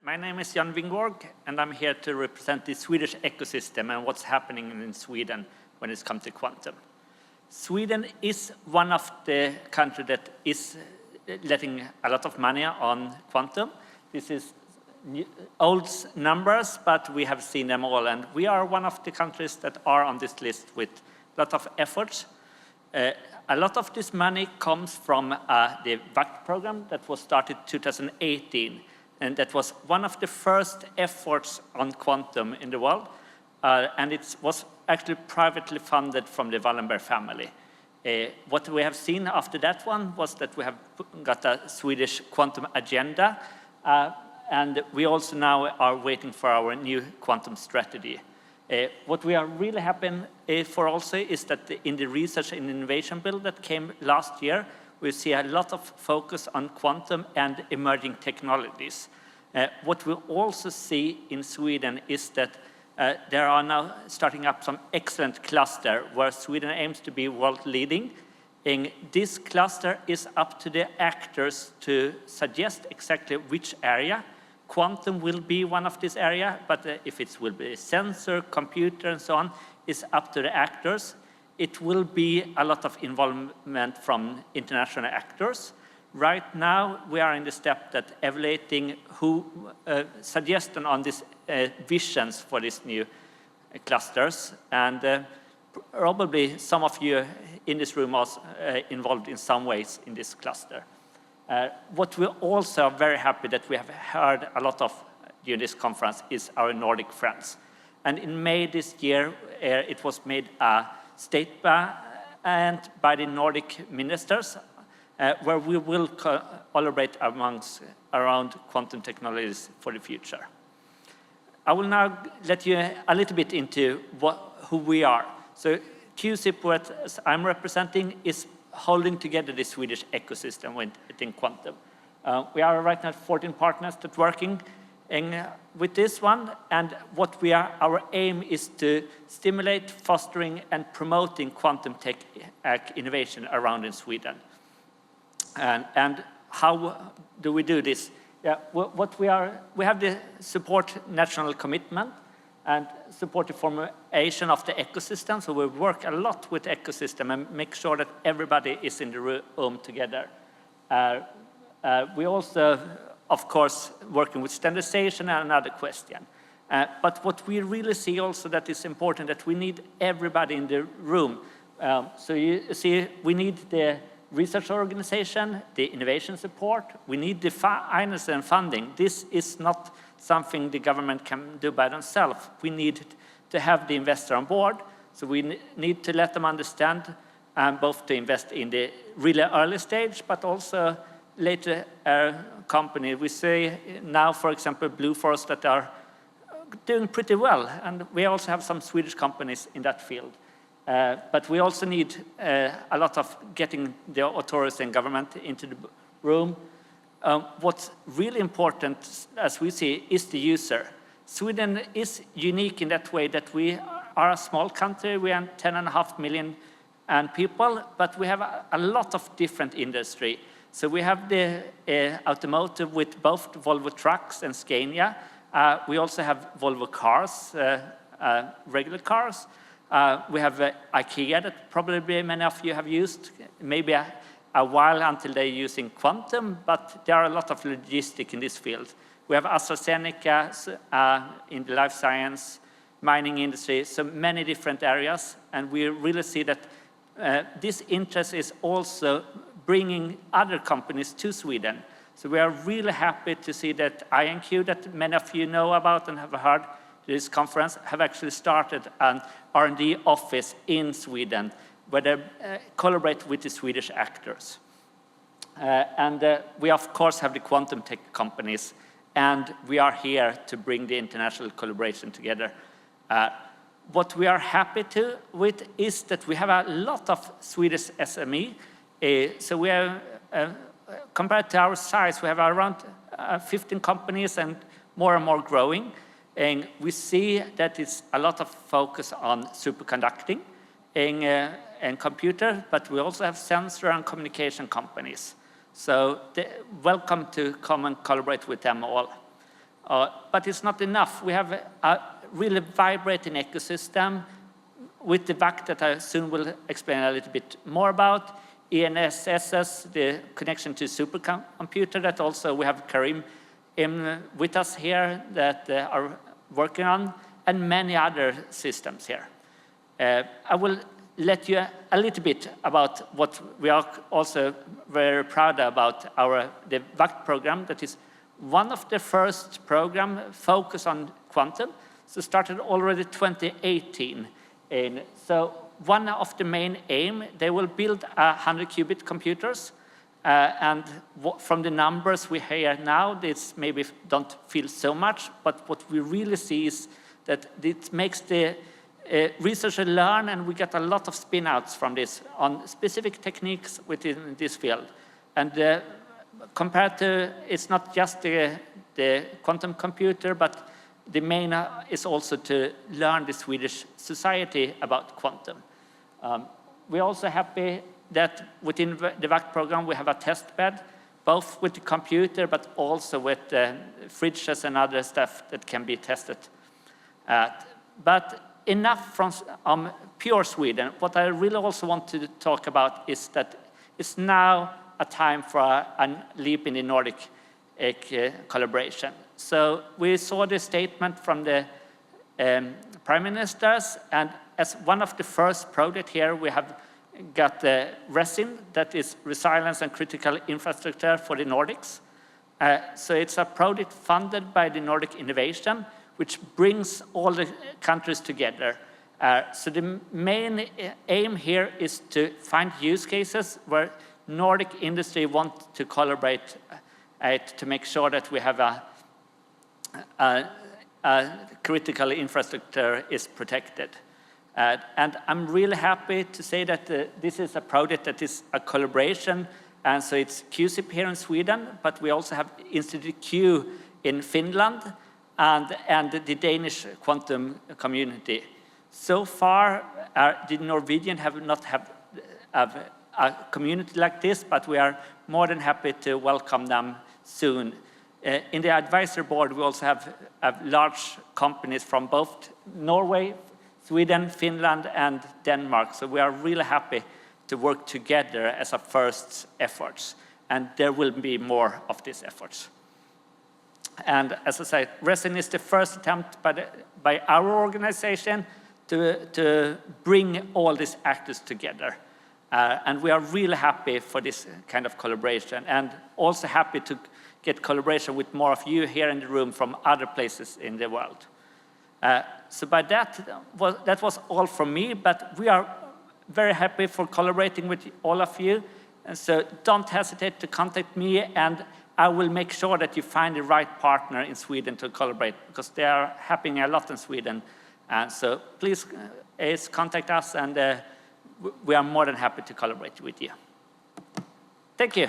My name is Wingborg, and I'm here to represent the Swedish ecosystem and what's happening in Sweden when it comes to quantum. Sweden is one of the countries that is letting a lot of money on quantum. This is old numbers, but we have seen them all, and we are one of the countries that are on this list with a lot of efforts. A lot of this money comes from the VACT program that was started 2018. And that was one of the first efforts on quantum in the world. And it was actually privately funded from the Wallenberg family. What we have seen after that one was that we have got a Swedish quantum agenda. And we also now are waiting for our new quantum strategy. What we are really happy for also is that in the research and innovation bill that came last year, we see a lot of focus on quantum and emerging technologies. What we also see in Sweden is that there are now starting up some excellent cluster where Sweden aims to be world leading. And this cluster is up to the actors to suggest exactly which area. Quantum will be one of this area, but if it will be a sensor, computer, and so on, is up to the actors. It will be a lot of involvement from international actors. Right now, we are in the step that evaluating who suggestion on these visions for these new clusters. And probably some of you in this room are involved in some ways in this cluster. What we also are very happy that we have heard a lot of during this conference is our Nordic friends. And in May this year, it was made a statement by the Nordic ministers where we will collaborate around quantum technologies for the future. I will now let you a little bit into who we are. So QSIP, what I'm representing, is holding together the Swedish ecosystem within quantum. We are right now 14 partners that are working with this one, and our aim is to stimulate, fostering, and promoting quantum tech innovation around in Sweden. And how do we do this? Yeah, we have the support national commitment and support the formation of the ecosystem. So we work a lot with the ecosystem and make sure that everybody is in the room together. We also, of course, working with standardization and another question. But what we really see also that is important that we need everybody in the room. So you see, we need the research organization, the innovation support. We need the finance and funding. This is not something the government can do by themselves. We need to have the investor on board. So we need to let them understand both to invest in the really early stage, but also later company. We see now, for example, Blue Forest that are doing pretty well. And we also have some Swedish companies in that field. But we also need a lot of getting the authorities and government into the room. What's really important, as we see, is the user. Sweden is unique in that way that we are a small country. We are 10.5 million people, but we have a lot of different industry. So we have the automotive with both Volvo trucks and Scania. We also have Volvo cars, regular cars. We have IKEA that probably many of you have used, maybe a while until they're using quantum, but there are a lot of logistics in this field. We have AstraZeneca in the life science, mining industry, so many different areas, and we really see that this interest is also bringing other companies to Sweden. So we are really happy to see that INQ, that many of you know about and have heard this conference, have actually started an R&D office in Sweden where they collaborate with the Swedish actors. We, of course, have the quantum tech companies, and we are here to bring the international collaboration together. What we are happy with is that we have a lot of Swedish SME. So we have, compared to our size, we have around 15 companies and more growing. And we see that it's a lot of focus on superconducting and computer, but we also have sensor and communication companies. So welcome to come and collaborate with them all. But it's not enough. We have a really vibrating ecosystem with the VAC that I soon will explain a little bit more about, ENSSS, the connection to supercomputer that also we have Karim with us here that are working on, and many other systems here. I will let you a little bit about what we are also very proud about the VAC program that is one of the first program focused on quantum. So started already 2018. And so one of the main aim, they will build 100-qubit computers. And from the numbers we hear now, this maybe don't feel so much, but what we really see is that it makes the researcher learn, and we get a lot of spin-outs from this on specific techniques within this field. And compared to, it's not just the quantum computer, but the main is also to learn the Swedish society about quantum. We're also happy that within the VAC program we have a test bed, both with the computer but also with fridges and other stuff that can be tested. But enough from pure Sweden. What I really also want to talk about is that it's now a time for a leap in the Nordic collaboration. So we saw the statement from the prime ministers, and as one of the first projects here, we have got the RESIN, that is Resilience and Critical Infrastructure for the Nordics. So it's a project funded by the Nordic Innovation, which brings all the countries together. So the main aim here is to find use cases where Nordic industry want to collaborate to make sure that we have a critical infrastructure is protected. And I'm really happy to say that this is a project that is a collaboration, and so it's QSIP here in Sweden, but we also have Institute Q in Finland, and the Danish quantum community. So far, the Norwegian have not have a community like this, but we are more than happy to welcome them soon. In the advisory board, we also have large companies from both Norway, Sweden, Finland, and Denmark. So we are really happy to work together as a first efforts. And there will be more of these efforts. And as I said, RESIN is the first attempt by our organization to bring all these actors together. And we are really happy for this kind of collaboration, and also happy to get collaboration with more of you here in the room from other places in the world. So by that was all from me, but we are very happy for collaborating with all of you. And so don't hesitate to contact me, and I will make sure that you find the right partner in Sweden to collaborate, because they are happening a lot in Sweden. And so please contact us, and we are more than happy to collaborate with you. Thank you.